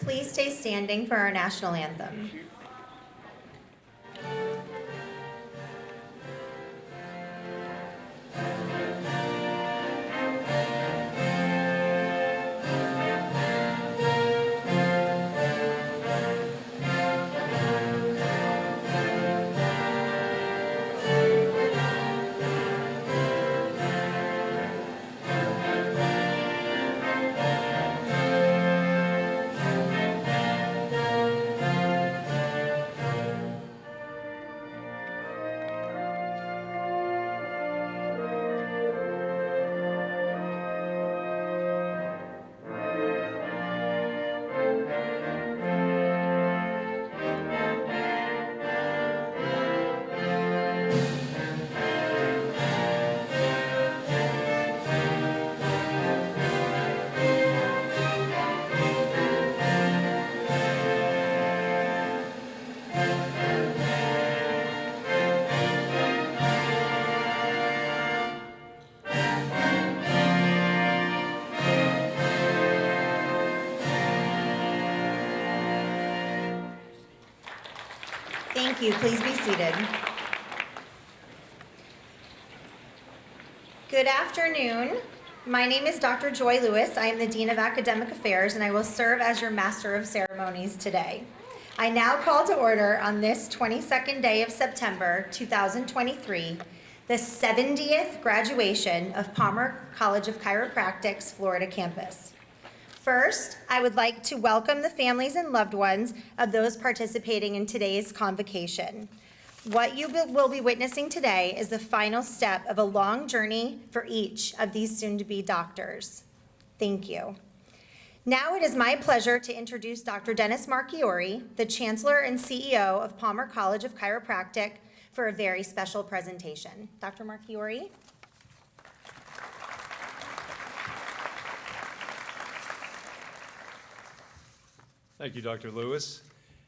Please stay standing for our national anthem. Thank you. Please be seated. Good afternoon. My name is Dr. Joy Lewis. I am the Dean of Academic Affairs, and I will serve as your Master of Ceremonies today. I now call to order on this 22nd day of September 2023, the 70th graduation of Palmer College of Chiropractic's Florida campus. First, I would like to welcome the families and loved ones of those participating in today's convocation. What you will be witnessing today is the final step of a long journey for each of these soon-to-be doctors. Thank you. Now it is my pleasure to introduce Dr. Dennis Marchiori, the Chancellor and CEO of Palmer College of Chiropractic, for a very special presentation. Dr. Marchiori. Thank you, Dr. Lewis.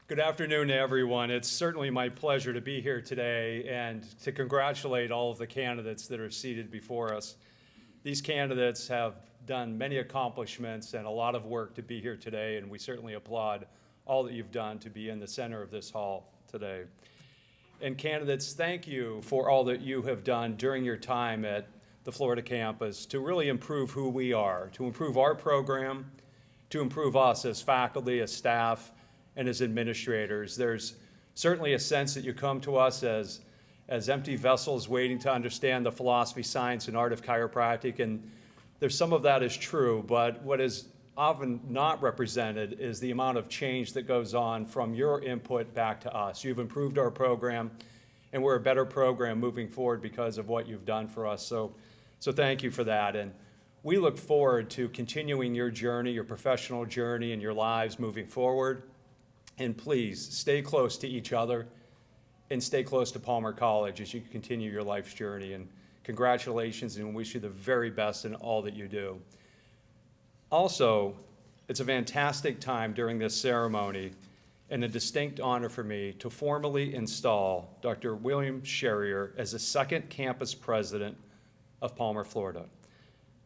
Good afternoon, everyone. It's certainly my pleasure to be here today and to congratulate all of the candidates that are seated before us. These candidates have done many accomplishments and a lot of work to be here today, and we certainly applaud all that you've done to be in the center of this hall today. And candidates, thank you for all that you have done during your time at the Florida campus to really improve who we are, to improve our program, to improve us as faculty, as staff, and as administrators. There's certainly a sense that you come to us as empty vessels waiting to understand the philosophy, science, and art of chiropractic, and there's some of that is true, but what is often not represented is the amount of change that goes on from your input back to us. You've improved our program, and we're a better program moving forward because of what you've done for us, so thank you for that. And we look forward to continuing your journey, your professional journey, and your lives moving forward. And please stay close to each other and stay close to Palmer College as you continue your life's journey. And congratulations, and wish you the very best in all that you do. Also, it's a fantastic time during this ceremony and a distinct honor for me to formally install Dr. William Sherrier as the second campus president of Palmer, Florida.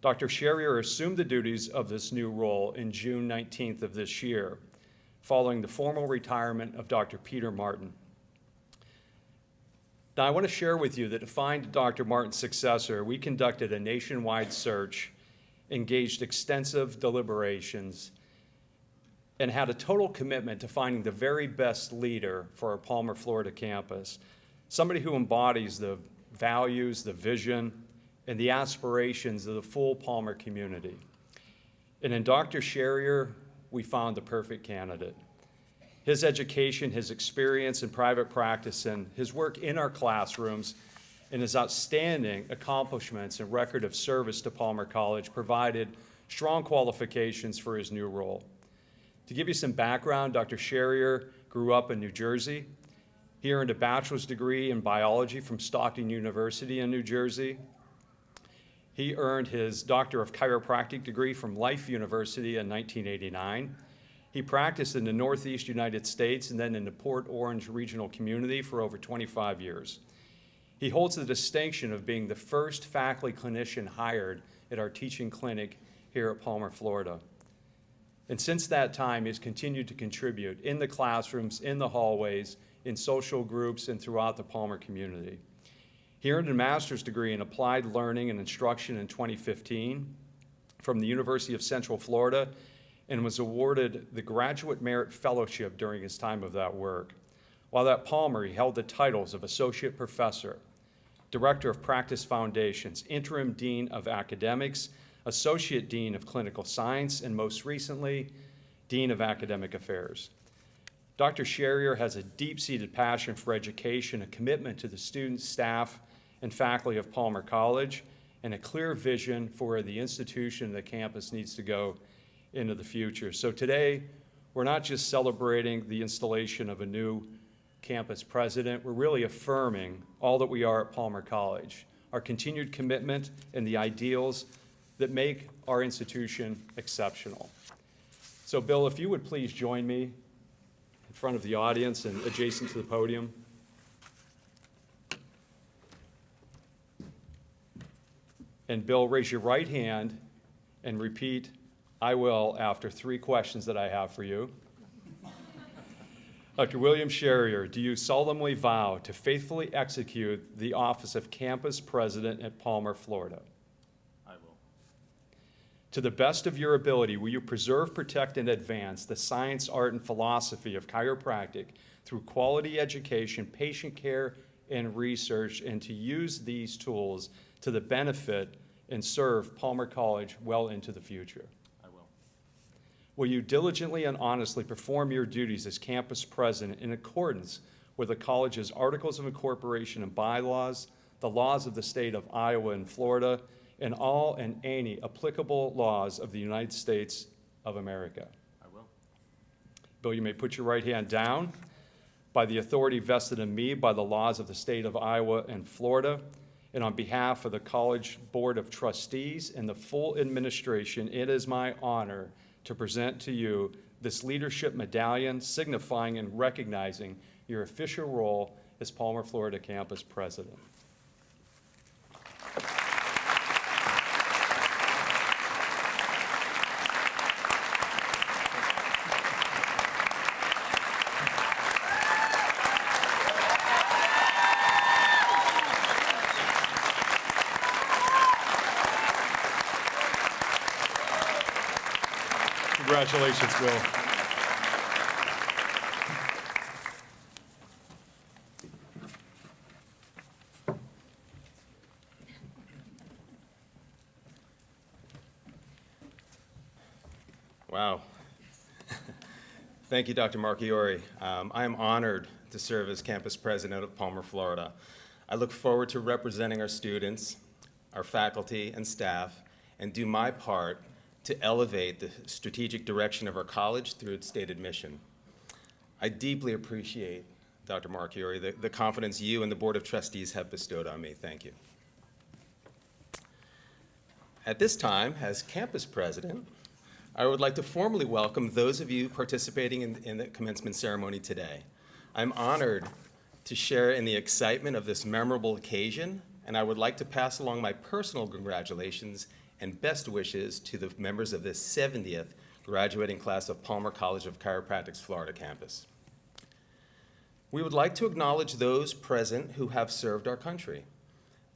Dr. Sherrier assumed the duties of this new role in June 19th of this year, following the formal retirement of Dr. Peter Martin. Now, I want to share with you that to find Dr. Martin's successor, we conducted a nationwide search, engaged extensive deliberations, and had a total commitment to finding the very best leader for our Palmer, Florida campus, somebody who embodies the values, the vision, and the aspirations of the full Palmer community. And in Dr. Sherrier, we found the perfect candidate. His education, his experience in private practice, and his work in our classrooms, and his outstanding accomplishments and record of service to Palmer College provided strong qualifications for his new role. To give you some background, Dr. Sherrier grew up in New Jersey. He earned a bachelor's degree in biology from Stockton University in New Jersey. He earned his Doctor of Chiropractic degree from Life University in 1989. He practiced in the Northeast United States and then in the Port Orange regional community for over 25 years. He holds the distinction of being the first faculty clinician hired at our teaching clinic here at Palmer, Florida. And since that time, he's continued to contribute in the classrooms, in the hallways, in social groups, and throughout the Palmer community. He earned a master's degree in applied learning and instruction in 2015 from the University of Central Florida and was awarded the Graduate Merit Fellowship during his time of that work. While at Palmer, he held the titles of Associate Professor, Director of Practice Foundations, Interim Dean of Academics, Associate Dean of Clinical Science, and most recently, Dean of Academic Affairs. Dr. Sherrier has a deep-seated passion for education, a commitment to the students, staff, and faculty of Palmer College, and a clear vision for where the institution and the campus needs to go into the future. So today, we're not just celebrating the installation of a new campus president, we're really affirming all that we are at Palmer College, our continued commitment and the ideals that make our institution exceptional. So Bill, if you would please join me in front of the audience and adjacent to the podium. And Bill, raise your right hand and repeat, "I will," after 3 questions that I have for you. Dr. William Sherrier, do you solemnly vow to faithfully execute the office of Campus President at Palmer, Florida? I will. To the best of your ability, will you preserve, protect, and advance the science, art, and philosophy of chiropractic through quality education, patient care, and research, and to use these tools to the benefit and serve Palmer College well into the future? I will. Will you diligently and honestly perform your duties as campus president in accordance with the college's Articles of Incorporation and bylaws, the laws of the state of Iowa and Florida, and all and any applicable laws of the United States of America? I will. Bill, you may put your right hand down. By the authority vested in me by the laws of the state of Iowa and Florida, and on behalf of the College Board of Trustees and the full administration, it is my honor to present to you this leadership medallion signifying and recognizing your official role as Palmer, Florida campus president. Congratulations, Bill. Wow. Thank you, Dr. Marchiori. I am honored to serve as campus president of Palmer, Florida. I look forward to representing our students, our faculty and staff, and do my part to elevate the strategic direction of our college through its stated mission. I deeply appreciate, Dr. Marchiori, the confidence you and the Board of Trustees have bestowed on me. Thank you. At this time, as campus president, I would like to formally welcome those of you participating in the commencement ceremony today. I'm honored to share in the excitement of this memorable occasion, and I would like to pass along my personal congratulations and best wishes to the members of this 70th graduating class of Palmer College of Chiropractic's Florida campus. We would like to acknowledge those present who have served our country.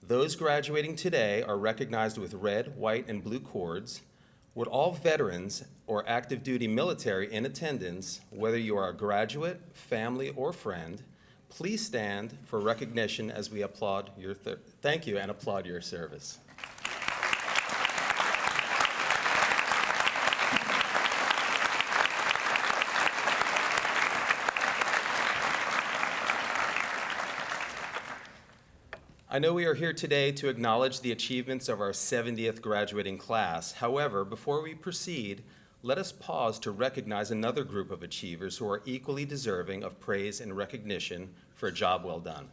Those graduating today are recognized with red, white, and blue cords. Would all veterans or active duty military in attendance, whether you are a graduate, family, or friend, please stand for recognition as we applaud your thank you and applaud your service. I know we are here today to acknowledge the achievements of our 70th graduating class. However, before we proceed, let us pause to recognize another group of achievers who are equally deserving of praise and recognition for a job well done.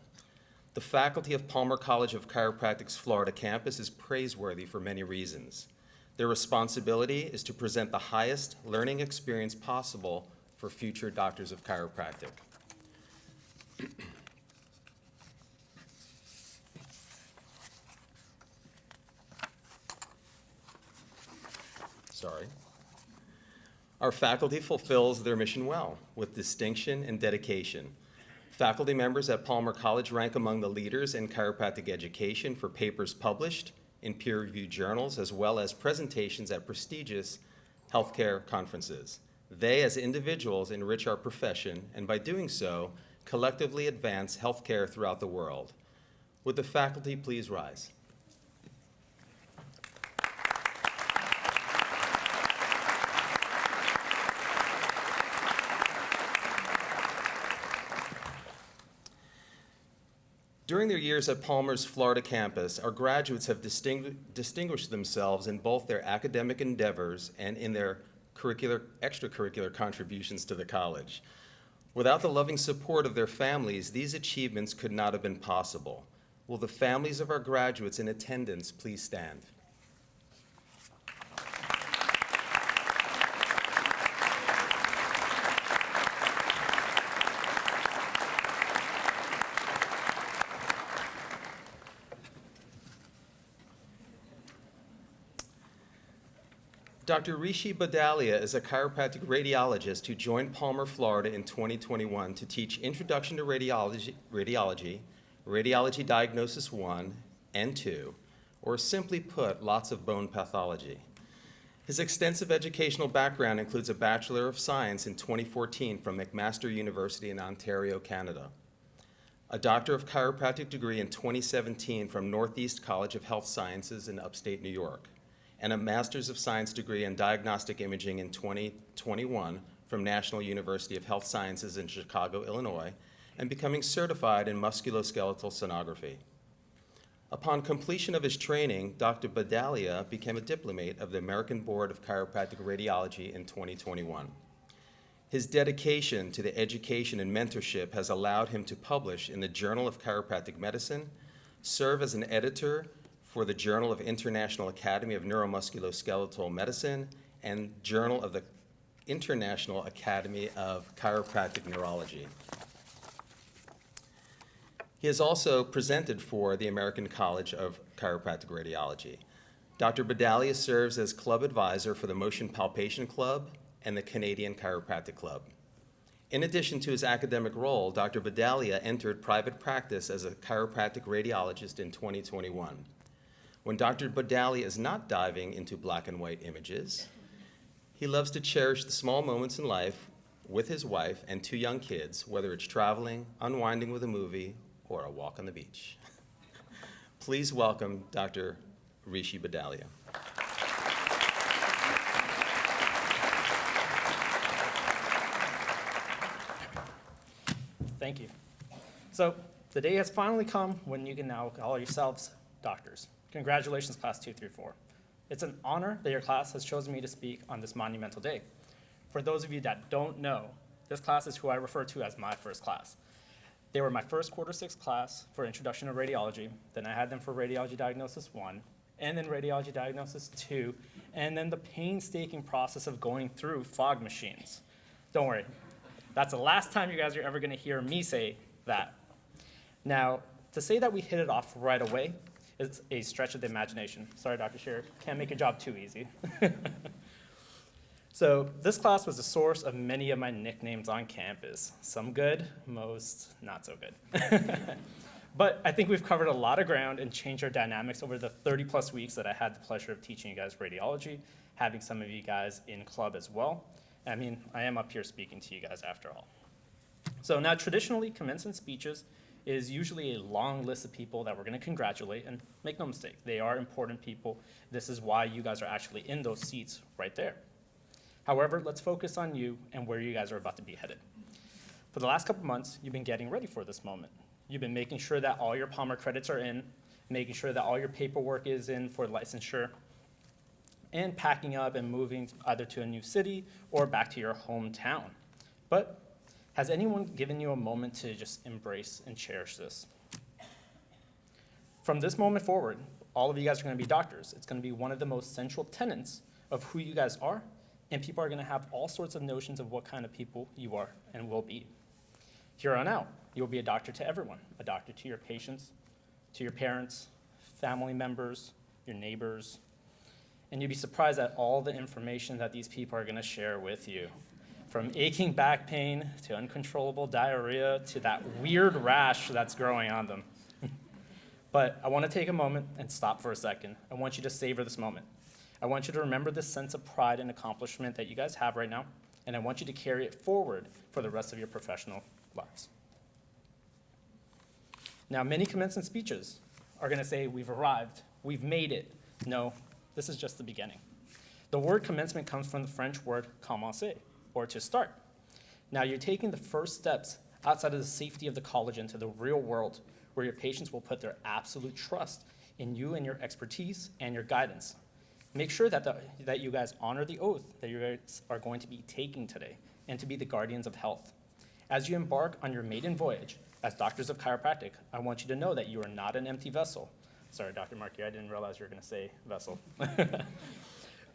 The faculty of Palmer College of Chiropractic's Florida campus is praiseworthy for many reasons. Their responsibility is to present the highest learning experience possible for future doctors of chiropractic. Sorry. Our faculty fulfills their mission well, with distinction and dedication. Faculty members at Palmer College rank among the leaders in chiropractic education for papers published in peer-reviewed journals, as well as presentations at prestigious healthcare conferences. They, as individuals, enrich our profession, and by doing so, collectively advance healthcare throughout the world. Would the faculty please rise? During their years at Palmer's Florida campus, our graduates have distinguished themselves in both their academic endeavors and in their extracurricular contributions to the college. Without the loving support of their families, these achievements could not have been possible. Will the families of our graduates in attendance please stand? Dr. Rishi Badalia is a chiropractic radiologist who joined Palmer, Florida in 2021 to teach Introduction to Radiology, Radiology Diagnosis 1 and 2, or simply put, lots of bone pathology. His extensive educational background includes a Bachelor of Science in 2014 from McMaster University in Ontario, Canada, a Doctor of Chiropractic degree in 2017 from Northeast College of Health Sciences in upstate New York, and a Master's of Science degree in Diagnostic Imaging in 2021 from National University of Health Sciences in Chicago, Illinois, and becoming certified in musculoskeletal sonography. Upon completion of his training, Dr. Badalia became a diplomate of the American Board of Chiropractic Radiology in 2021. His dedication to the education and mentorship has allowed him to publish in the Journal of Chiropractic Medicine, serve as an editor for the Journal of International Academy of Neuromusculoskeletal Medicine, and Journal of the International Academy of Chiropractic Neurology. He has also presented for the American College of Chiropractic Radiology. Dr. Badalia serves as club advisor for the Motion Palpation Club and the Canadian Chiropractic Club. In addition to his academic role, Dr. Badalia entered private practice as a chiropractic radiologist in 2021. When Dr. Badalia is not diving into black and white images, he loves to cherish the small moments in life with his wife and 2 young kids, whether it's traveling, unwinding with a movie, or a walk on the beach. Please welcome Dr. Rishi Badalia. Thank you. So the day has finally come when you can now call yourselves doctors. Congratulations, Class 2 through 4. It's an honor that your class has chosen me to speak on this monumental day. For those of you that don't know, this class is who I refer to as my first class. They were my first quarter 6 class for Introduction to Radiology, then I had them for Radiology Diagnosis 1, and then Radiology Diagnosis 2, and then the painstaking process of going through fog machines. Don't worry, that's the last time you guys are ever gonna hear me say that. Now, to say that we hit it off right away is a stretch of the imagination. Sorry, Dr. Shearer, can't make your job too easy. So this class was the source of many of my nicknames on campus. Some good, most not so good. But I think we've covered a lot of ground and changed our dynamics over the 30+ weeks that I had the pleasure of teaching you guys radiology, having some of you guys in club as well. I mean, I am up here speaking to you guys after all. So now traditionally, commencement speeches is usually a long list of people that we're gonna congratulate, and make no mistake, they are important people. This is why you guys are actually in those seats right there. However, let's focus on you and where you guys are about to be headed. For the last couple months, you've been getting ready for this moment. You've been making sure that all your Palmer credits are in, making sure that all your paperwork is in for licensure, and packing up and moving either to a new city or back to your hometown. But has anyone given you a moment to just embrace and cherish this? From this moment forward, all of you guys are gonna be doctors. It's gonna be one of the most central tenets of who you guys are, and people are gonna have all sorts of notions of what kind of people you are and will be. Here on out, you'll be a doctor to everyone, a doctor to your patients, to your parents, family members, your neighbors, and you'd be surprised at all the information that these people are going to share with you. From aching back pain to uncontrollable diarrhea to that weird rash that's growing on them. But I want to take a moment and stop for a second. I want you to savor this moment. I want you to remember this sense of pride and accomplishment that you guys have right now, and I want you to carry it forward for the rest of your professional lives. Now, many commencement speeches are going to say, we've arrived, we've made it. No, this is just the beginning. The word commencement comes from the French word commencer, or to start. Now, you're taking the first steps outside of the safety of the college into the real world, where your patients will put their absolute trust in you and your expertise and your guidance. Make sure that you guys honor the oath that you guys are going to be taking today, and to be the guardians of health. As you embark on your maiden voyage as doctors of chiropractic, I want you to know that you are not an empty vessel. Sorry, Dr. Markey, I didn't realize you were going to say vessel.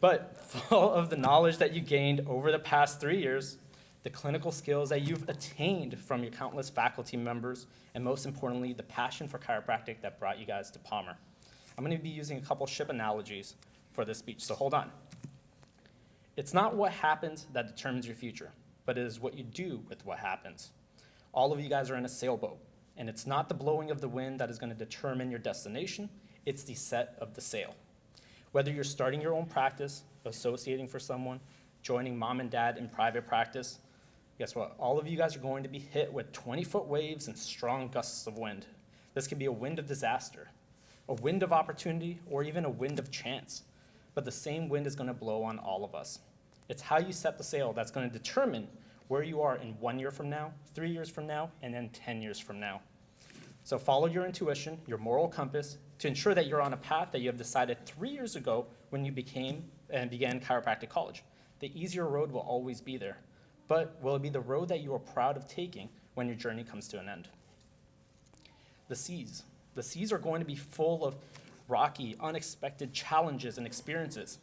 But full of the knowledge that you gained over the past 3 years, the clinical skills that you've attained from your countless faculty members, and most importantly, the passion for chiropractic that brought you guys to Palmer. I'm going to be using a couple ship analogies for this speech, so hold on. It's not what happens that determines your future, but it is what you do with what happens. All of you guys are in a sailboat, and it's not the blowing of the wind that is going to determine your destination, it's the set of the sail. Whether you're starting your own practice, associating for someone, joining mom and dad in private practice, guess what? All of you guys are going to be hit with 20-foot waves and strong gusts of wind. This could be a wind of disaster, a wind of opportunity, or even a wind of chance. But the same wind is going to blow on all of us. It's how you set the sail that's going to determine where you are in 1 year from now, 3 years from now, and then 10 years from now. So follow your intuition, your moral compass, to ensure that you're on a path that you have decided 3 years ago when you began chiropractic college. The easier road will always be there, but will it be the road that you are proud of taking when your journey comes to an end? The seas. The seas are going to be full of rocky, unexpected challenges and experiences,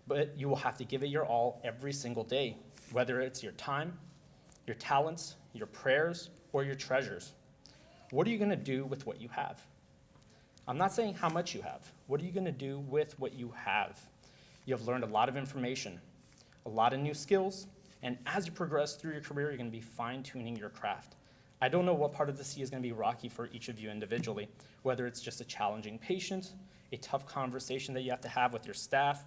but you will have to give it your all every single day, whether it's your time, your talents, your prayers, or your treasures. What are you going to do with what you have? I'm not saying how much you have. What are you going to do with what you have? You have learned a lot of information, a lot of new skills, and as you progress through your career, you're going to be fine-tuning your craft. I don't know what part of the sea is going to be rocky for each of you individually, whether it's just a challenging patient, a tough conversation that you have to have with your staff,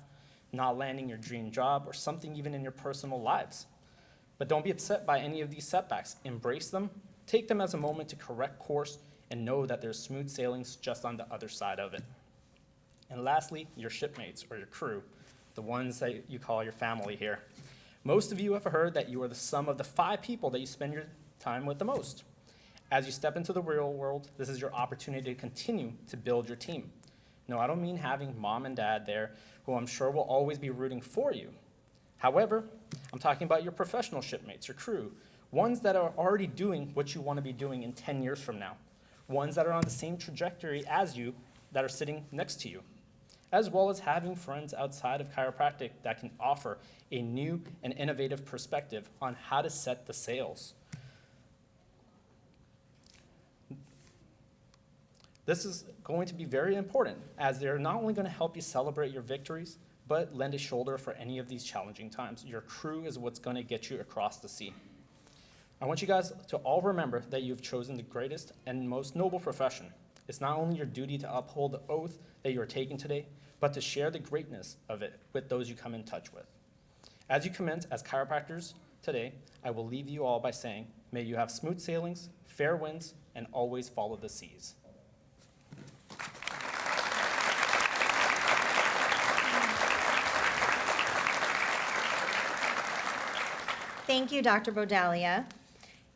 not landing your dream job, or something even in your personal lives. But don't be upset by any of these setbacks. Embrace them, take them as a moment to correct course, and know that there's smooth sailings just on the other side of it. And lastly, your shipmates or your crew, the ones that you call your family here. Most of you have heard that you are the sum of the 5 people that you spend your time with the most. As you step into the real world, this is your opportunity to continue to build your team. No, I don't mean having mom and dad there, who I'm sure will always be rooting for you. However, I'm talking about your professional shipmates, your crew, ones that are already doing what you want to be doing in 10 years from now, ones that are on the same trajectory as you that are sitting next to you, as well as having friends outside of chiropractic that can offer a new and innovative perspective on how to set the sails. This is going to be very important, as they're not only going to help you celebrate your victories, but lend a shoulder for any of these challenging times. Your crew is what's going to get you across the sea. I want you guys to all remember that you've chosen the greatest and most noble profession. It's not only your duty to uphold the oath that you are taking today, but to share the greatness of it with those you come in touch with. As you commence as chiropractors today, I will leave you all by saying, may you have smooth sailings, fair winds, and always follow the seas. Thank you, Dr. Bodalia.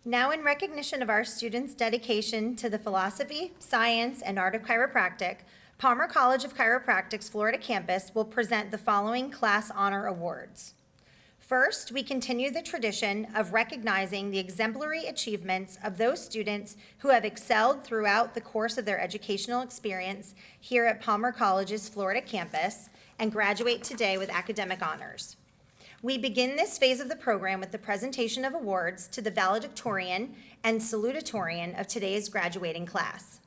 Now, in recognition of our students' dedication to the philosophy, science, and art of chiropractic, Palmer College of Chiropractic's Florida campus will present the following class honor awards. First, we continue the tradition of recognizing the exemplary achievements of those students who have excelled throughout the course of their educational experience here at Palmer College's Florida campus and graduate today with academic honors. We begin this phase of the program with the presentation of awards to the valedictorian and salutatorian of today's graduating class.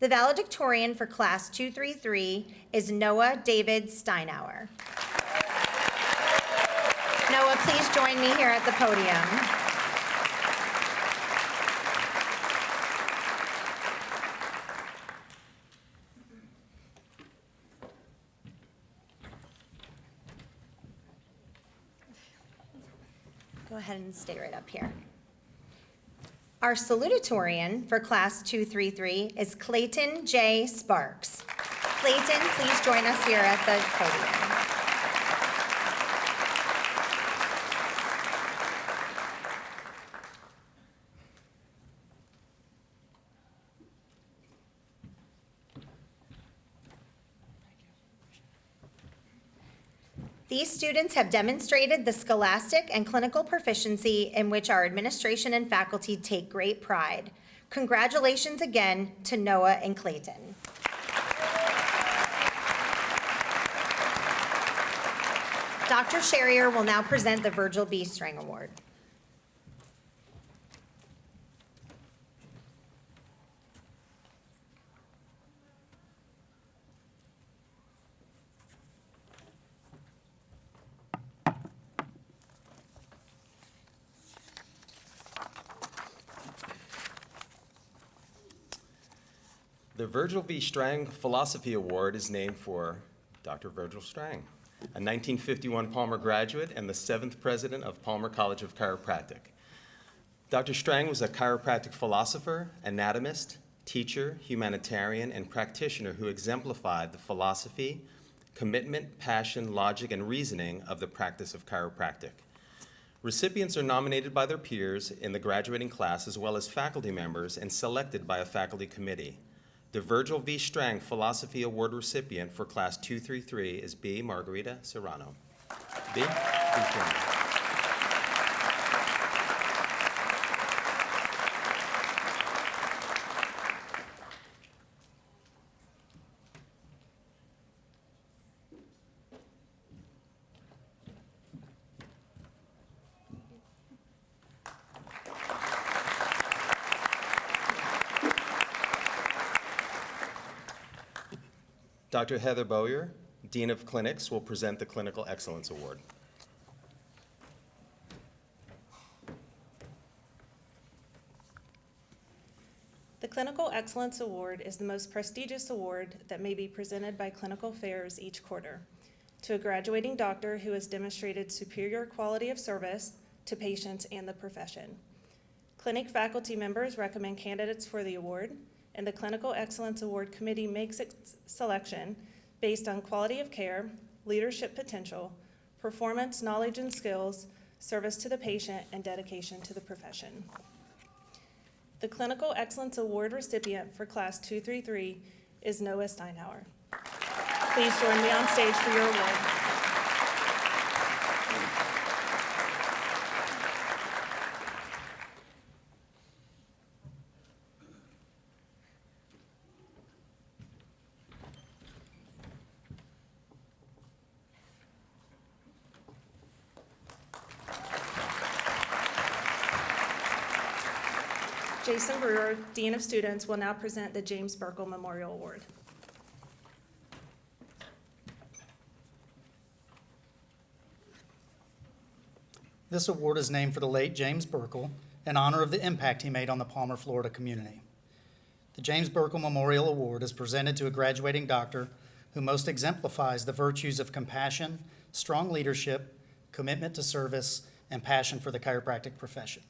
The valedictorian for Class 233 is Noah David Steinauer. Noah, please join me here at the podium. Go ahead and stay right up here. Our salutatorian for Class 233 is Clayton J. Sparks. Clayton, please join us here at the podium. These students have demonstrated the scholastic and clinical proficiency in which our administration and faculty take great pride. Congratulations again to Noah and Clayton. Dr. Sherrier will now present the Virgil B. Strang Award. The Virgil V. Strang Philosophy Award is named for Dr. Virgil Strang, a 1951 Palmer graduate and the 7th president of Palmer College of Chiropractic. Dr. Strang was a chiropractic philosopher, anatomist, teacher, humanitarian, and practitioner who exemplified the philosophy, commitment, passion, logic, and reasoning of the practice of chiropractic. Recipients are nominated by their peers in the graduating class as well as faculty members and selected by a faculty committee. The Virgil V. Strang Philosophy Award recipient for Class 233 is B. Margarita Serrano. B. Please join me. Dr. Heather Bowyer, Dean of Clinics, will present the Clinical Excellence Award. The Clinical Excellence Award is the most prestigious award that may be presented by clinical fairs each quarter to a graduating doctor who has demonstrated superior quality of service to patients and the profession. Clinic faculty members recommend candidates for the award, and the Clinical Excellence Award Committee makes its selection based on quality of care, leadership potential, performance, knowledge and skills, service to the patient, and dedication to the profession. The Clinical Excellence Award recipient for Class 233 is Noah Steinauer. Please join me on stage for your award. Jason Brewer, Dean of Students, will now present the James Burkle Memorial Award. This award is named for the late James Burkle in honor of the impact he made on the Palmer, Florida community. The James Burkle Memorial Award is presented to a graduating doctor who most exemplifies the virtues of compassion, strong leadership, commitment to service, and passion for the chiropractic profession.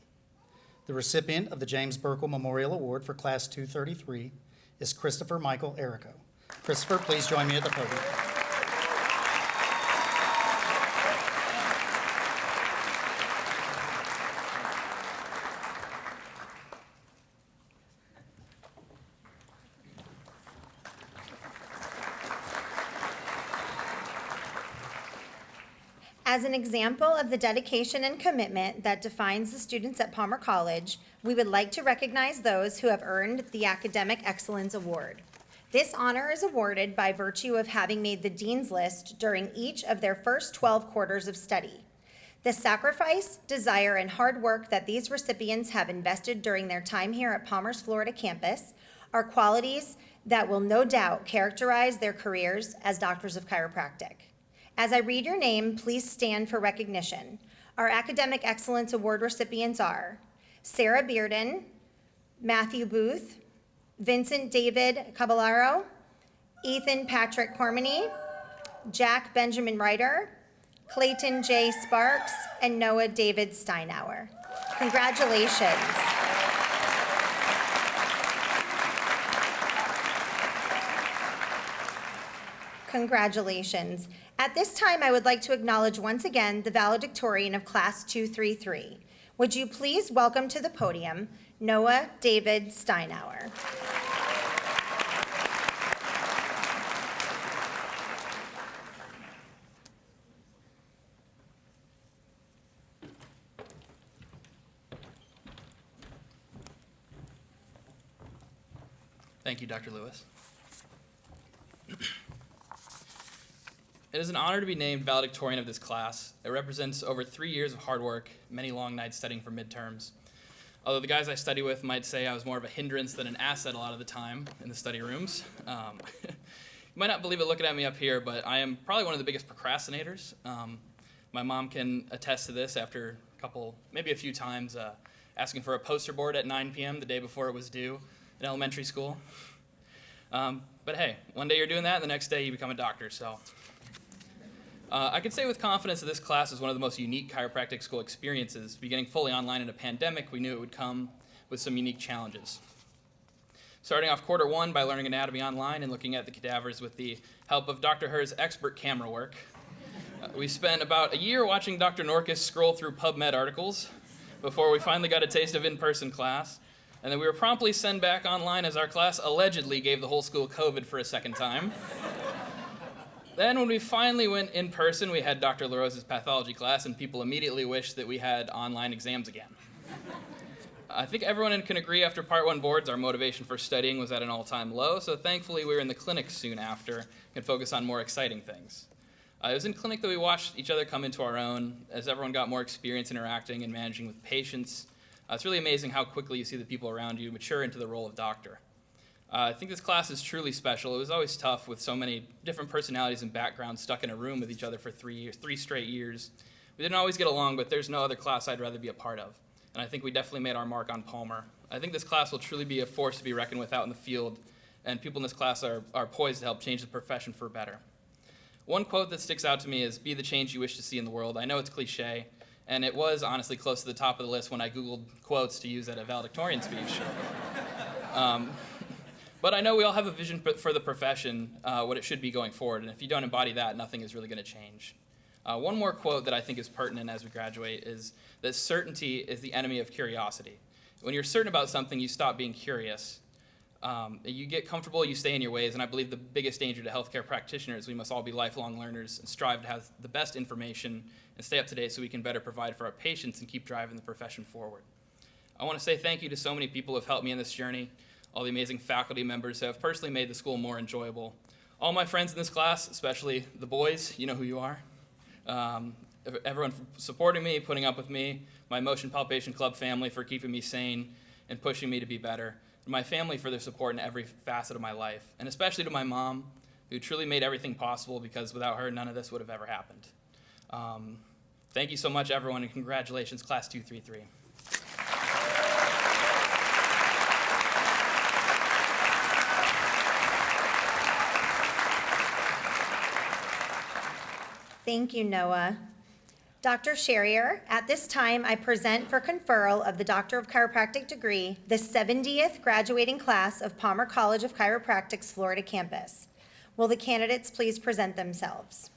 The recipient of the James Burkle Memorial Award for Class 233 is Christopher Michael Errico. Christopher, please join me at the podium. As an example of the dedication and commitment that defines the students at Palmer College, we would like to recognize those who have earned the Academic Excellence Award. This honor is awarded by virtue of having made the Dean's List during each of their first 12 quarters of study. The sacrifice, desire, and hard work that these recipients have invested during their time here at Palmer's Florida campus are qualities that will no doubt characterize their careers as doctors of chiropractic. As I read your name, please stand for recognition. Our Academic Excellence Award recipients are Sarah Bearden, Matthew Booth, Vincent David Caballero, Ethan Patrick Cormany, Jack Benjamin Ryder, Clayton J. Sparks, and Noah David Steinauer. Congratulations. Congratulations. At this time, I would like to acknowledge once again the valedictorian of Class 233. Would you please welcome to the podium Noah David Steinauer. Thank you, Dr. Lewis. It is an honor to be named valedictorian of this class. It represents over 3 years of hard work, many long nights studying for midterms. Although the guys I study with might say I was more of a hindrance than an asset a lot of the time in the study rooms. You might not believe it looking at me up here, but I am probably one of the biggest procrastinators. My mom can attest to this after maybe a few times, asking for a poster board at 9 p.m. the day before it was due in elementary school. But hey, one day you're doing that, and the next day you become a doctor, so. I can say with confidence that this class is one of the most unique chiropractic school experiences. Beginning fully online in a pandemic, we knew it would come with some unique challenges. Starting off quarter one by learning anatomy online and looking at the cadavers with the help of Dr. Herr's expert camera work. We spent about a year watching Dr. Norkus scroll through PubMed articles before we finally got a taste of in-person class. And then we were promptly sent back online as our class allegedly gave the whole school COVID for a second time. Then when we finally went in person, we had Dr. LaRose's pathology class, and people immediately wished that we had online exams again. I think everyone can agree after Part 1 boards, our motivation for studying was at an all-time low, so thankfully we were in the clinic soon after and could focus on more exciting things. It was in clinic that we watched each other come into our own as everyone got more experience interacting and managing with patients. It's really amazing how quickly you see the people around you mature into the role of doctor. I think this class is truly special. It was always tough with so many different personalities and backgrounds stuck in a room with each other for 3 straight years. We didn't always get along, but there's no other class I'd rather be a part of. And I think we definitely made our mark on Palmer. I think this class will truly be a force to be reckoned with out in the field, and people in this class are poised to help change the profession for better. One quote that sticks out to me is, "Be the change you wish to see in the world." I know it's cliche, and it was honestly close to the top of the list when I Googled quotes to use at a valedictorian speech. But I know we all have a vision for the profession, what it should be going forward, and if you don't embody that, nothing is really going to change. One more quote that I think is pertinent as we graduate is that certainty is the enemy of curiosity. When you're certain about something, you stop being curious. You get comfortable, you stay in your ways, and I believe the biggest danger to healthcare practitioners, we must all be lifelong learners and strive to have the best information and stay up to date so we can better provide for our patients and keep driving the profession forward. I want to say thank you to so many people who have helped me in this journey, all the amazing faculty members who have personally made the school more enjoyable. All my friends in this class, especially the boys, you know who you are. Everyone for supporting me, putting up with me, my Motion Palpation Club family for keeping me sane and pushing me to be better, and my family for their support in every facet of my life, and especially to my mom, who truly made everything possible, because without her, none of this would have ever happened. Thank you so much, everyone, and congratulations, Class 233. Thank you, Noah. Dr. Sherrier, at this time, I present for conferral of the Doctor of Chiropractic degree, the 70th graduating class of Palmer College of Chiropractic's Florida campus. Will the candidates please present themselves?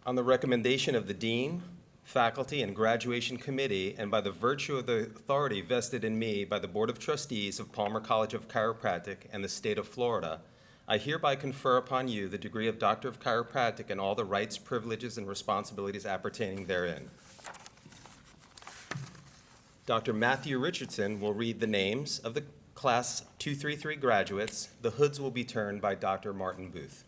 On the recommendation of the Dean, Faculty, and Graduation Committee, and by the virtue of the authority vested in me by the Board of Trustees of Palmer College of Chiropractic and the State of Florida, I hereby confer upon you the degree of Doctor of Chiropractic and all the rights, privileges, and responsibilities appertaining therein. Dr. Matthew Richardson will read the names of the Class 233 graduates. The hoods will be turned by Dr. Martin Booth.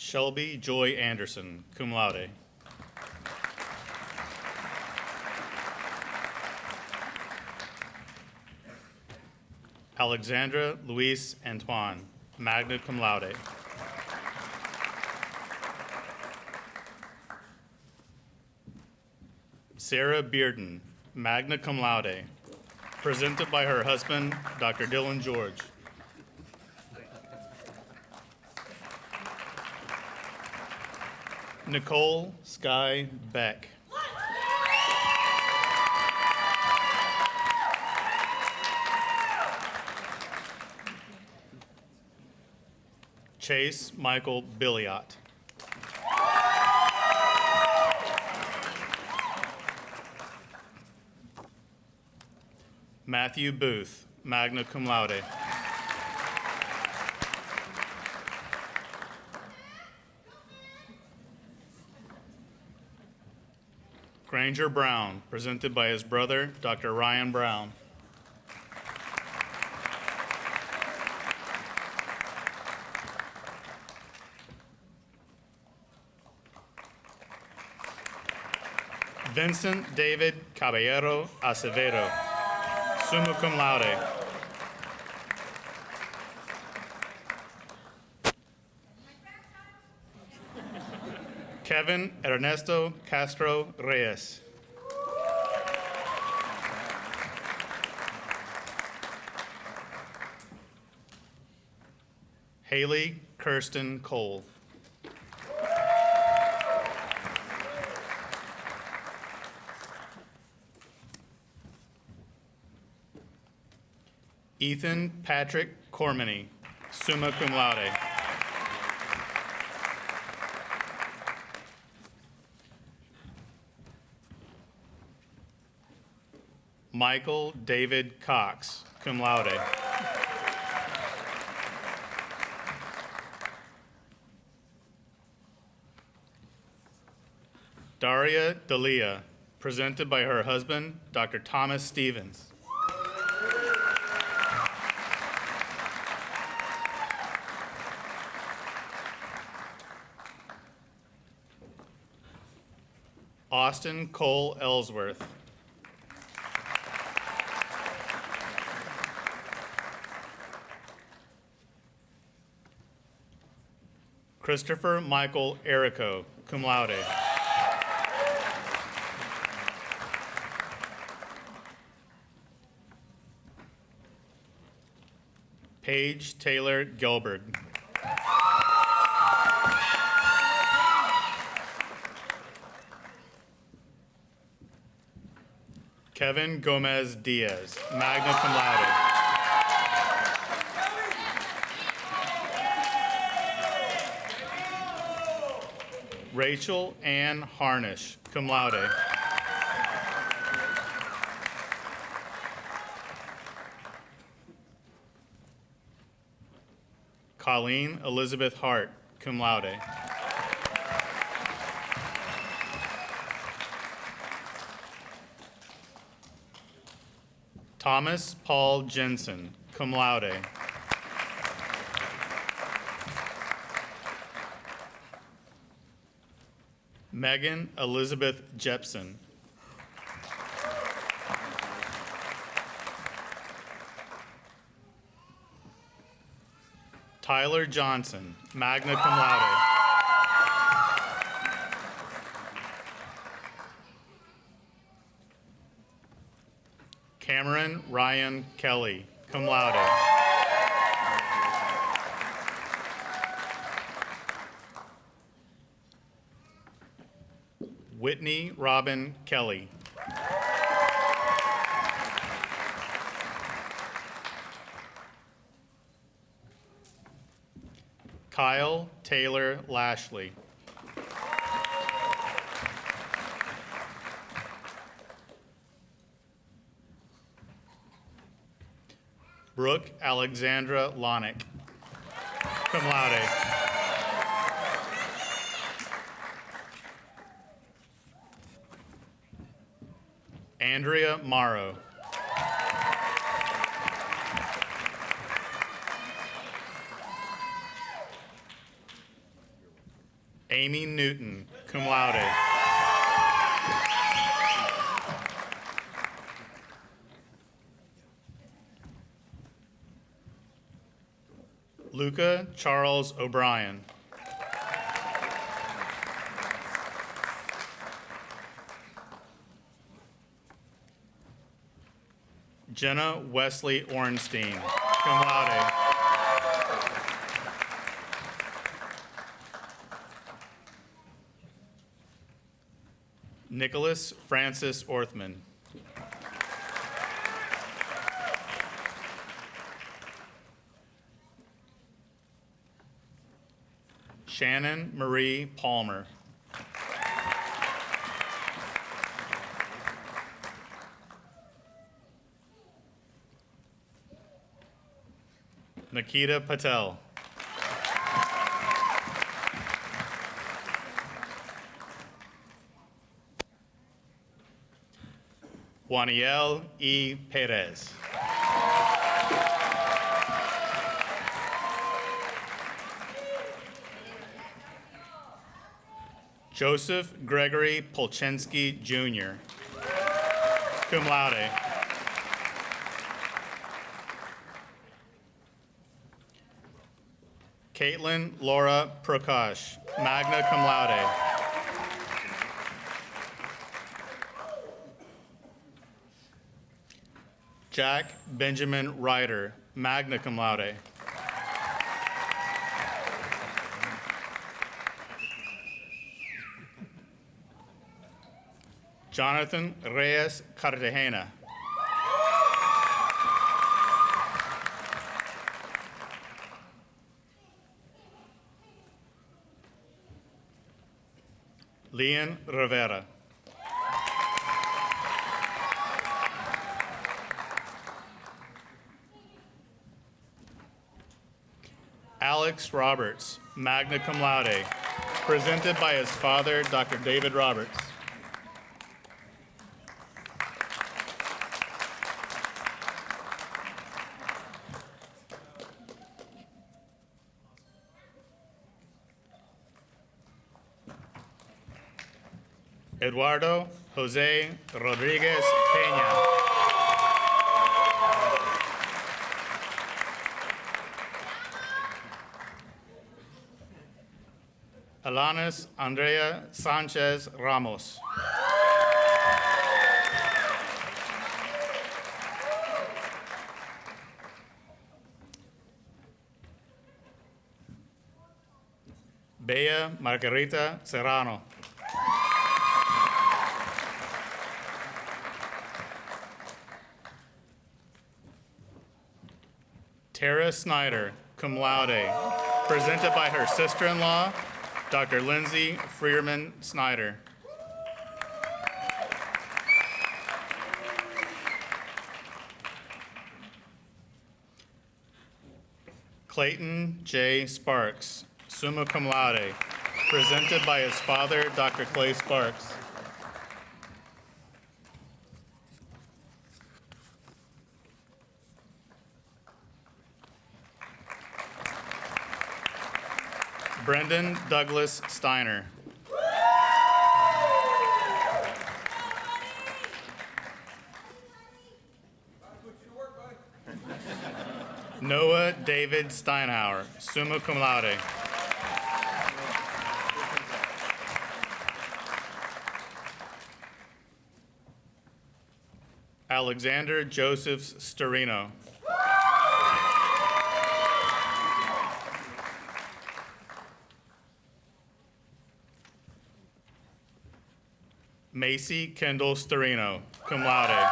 Shelby Joy Anderson, cum laude. Alexandra Luis Antoine, magna cum laude. Sarah Bearden, magna cum laude, presented by her husband, Dr. Dylan George. Nicole Sky Beck. Chase Michael Billiot. Matthew Booth, magna cum laude. Granger Brown, presented by his brother, Dr. Ryan Brown. Vincent David Caballero Acevedo, summa cum laude. Kevin Ernesto Castro Reyes. Haley Kirsten Cole. Ethan Patrick Cormany, summa cum laude. Michael David Cox, cum laude. Daria Dalia, presented by her husband, Dr. Thomas Stevens. Austin Cole Ellsworth. Christopher Michael Erico, cum laude. Paige Taylor Gilbert. Kevin Gomez Diaz, magna cum laude. Rachel Ann Harnish, cum laude. Colleen Elizabeth Hart, cum laude. Thomas Paul Jensen, cum laude. Megan Elizabeth Jepson. Tyler Johnson, magna cum laude. Cameron Ryan Kelly, cum laude. Whitney Robin Kelly. Kyle Taylor Lashley. Brooke Alexandra Lonick, cum laude. Andrea Morrow. Amy Newton, cum laude. Luca Charles O'Brien. Jenna Wesley Ornstein, cum laude. Nicholas Francis Orthman. Shannon Marie Palmer. Nikita Patel. Juaniel E. Perez. Joseph Gregory Polchensky, Jr., cum laude. Caitlin Laura Prakash, magna cum laude. Jack Benjamin Ryder, magna cum laude. Jonathan Reyes Cartagena. Leon Rivera. Alex Roberts, magna cum laude, presented by his father, Dr. David Roberts. Eduardo Jose Rodriguez Peña. Alanis Andrea Sanchez Ramos. Bea Margarita Serrano. Tara Snyder, cum laude, presented by her sister-in-law, Dr. Lindsay Freerman Snyder. Clayton J. Sparks, summa cum laude, presented by his father, Dr. Clay Sparks. Brendan Douglas Steiner. Noah David Steinhauer, summa cum laude. Alexander Joseph Storino. Macy Kendall Storino, cum laude.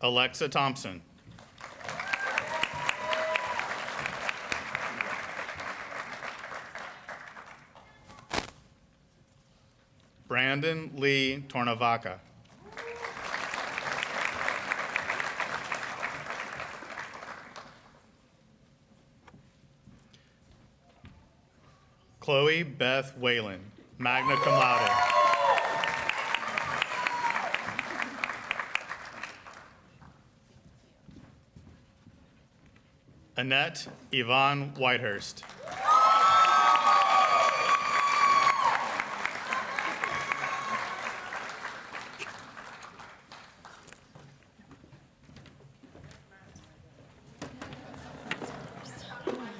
Alexa Thompson. Brandon Lee Tornavaca. Chloe Beth Whalen, magna cum laude. Annette Yvonne Whitehurst.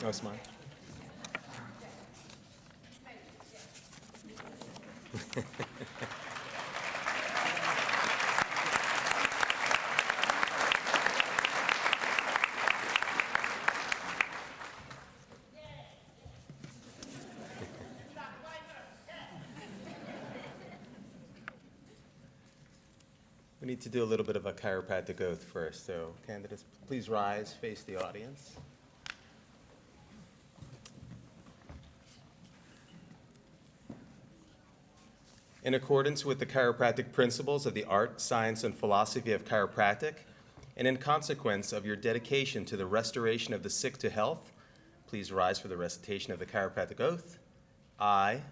No, it's mine. We need to do a little bit of a chiropractic oath first, so candidates, please rise, face the audience. In accordance with the chiropractic principles of the art, science, and philosophy of chiropractic, and in consequence of your dedication to the restoration of the sick to health, please rise for the recitation of the chiropractic oath. I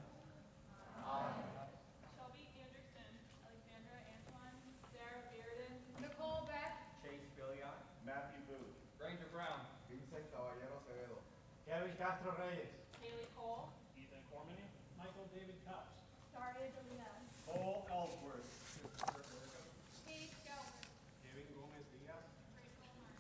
Shelby Anderson, Alexandra Antoine, Sarah Bearden, Nicole Beck, Chase Billion, Matthew Booth, Ranger Brown. Vincent Caballero Acevedo, Kevin Castro Reyes, Haley Cole, Ethan Cormany, Michael David Cups, Daria Delina, Cole Ellsworth, Paige Galvin, Kevin Gomez Diaz, Rachel Hart,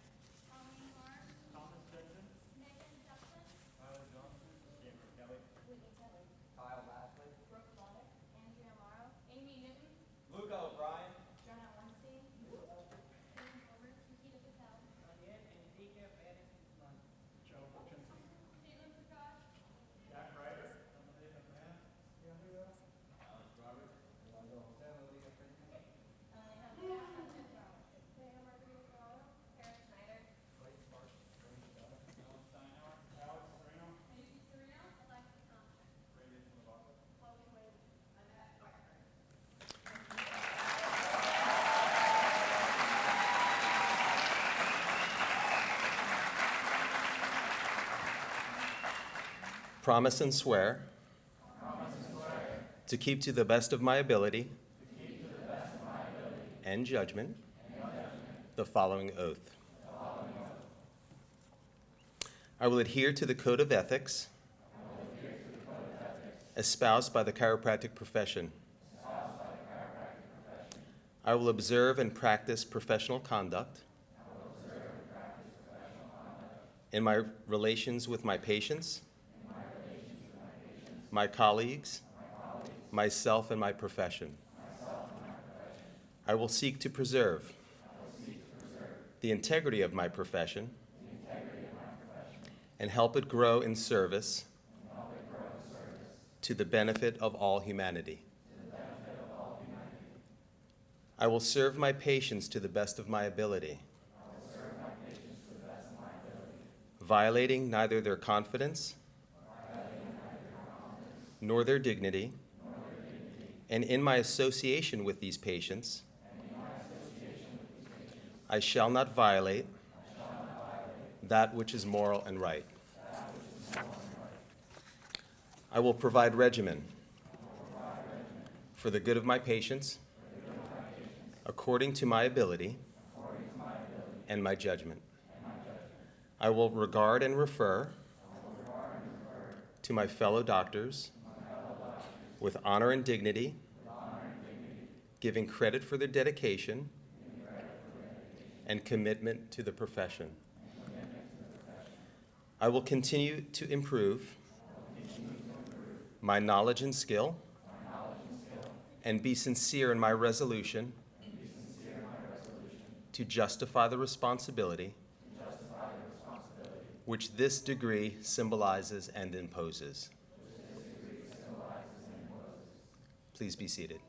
Colleen Marr, Thomas Benson, Megan Justin, Tyler Johnson, Cameron Kelly, Whitney Kelly, Kyle Lashley, Brooke Lonick, Andrea Amaro, Amy Newton, Luca O'Brien, Jenna Weinstein, Ian Gilbert, Nikita Patel, Joe Hutchinson, Caitlin Prakash, Jack Ryder, Alex Roberts, Alejandra Sanchez Ramos, Diana Margarita Ferraro, Karen Schneider, Alex Steinauer, Alex Sereno, Lucy Sereno, Alexa Thompson, Brandon Lavalla. Chloe Wade, Annette Whitehurst. promise and swear to keep to the best of my ability and judgment the following oath. I will adhere to the code of ethics espoused by the chiropractic profession. I will observe and practice professional conduct in my relations with my patients, my colleagues, myself, and my profession. I will seek to preserve the integrity of my profession and help it grow in service to the benefit of all humanity. I will serve my patients to the best of my ability, violating neither their confidence nor their dignity, and in my association with these patients, I shall not violate that which is moral and right. I will provide regimen for the good of my patients according to my ability and my judgment. I will regard and refer to my fellow doctors with honor and dignity, giving credit for their dedication and commitment to the profession. I will continue to improve my knowledge and skill and be sincere in my resolution to justify the responsibility which this degree symbolizes and imposes. Please be seated.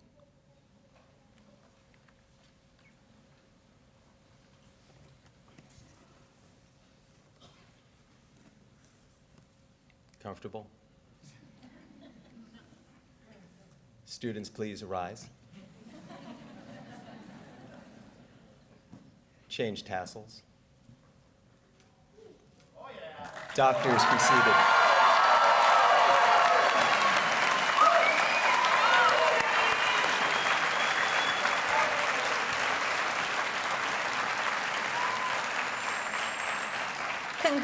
Comfortable? Students, please rise. Change tassels. Doctors, be seated.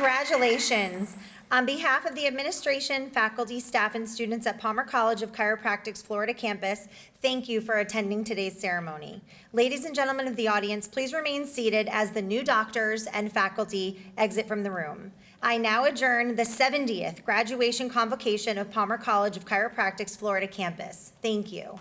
Congratulations. On behalf of the administration, faculty, staff, and students at Palmer College of Chiropractic's Florida campus, thank you for attending today's ceremony. Ladies and gentlemen of the audience, please remain seated as the new doctors and faculty exit from the room. I now adjourn the 70th graduation convocation of Palmer College of Chiropractic's Florida campus. Thank you.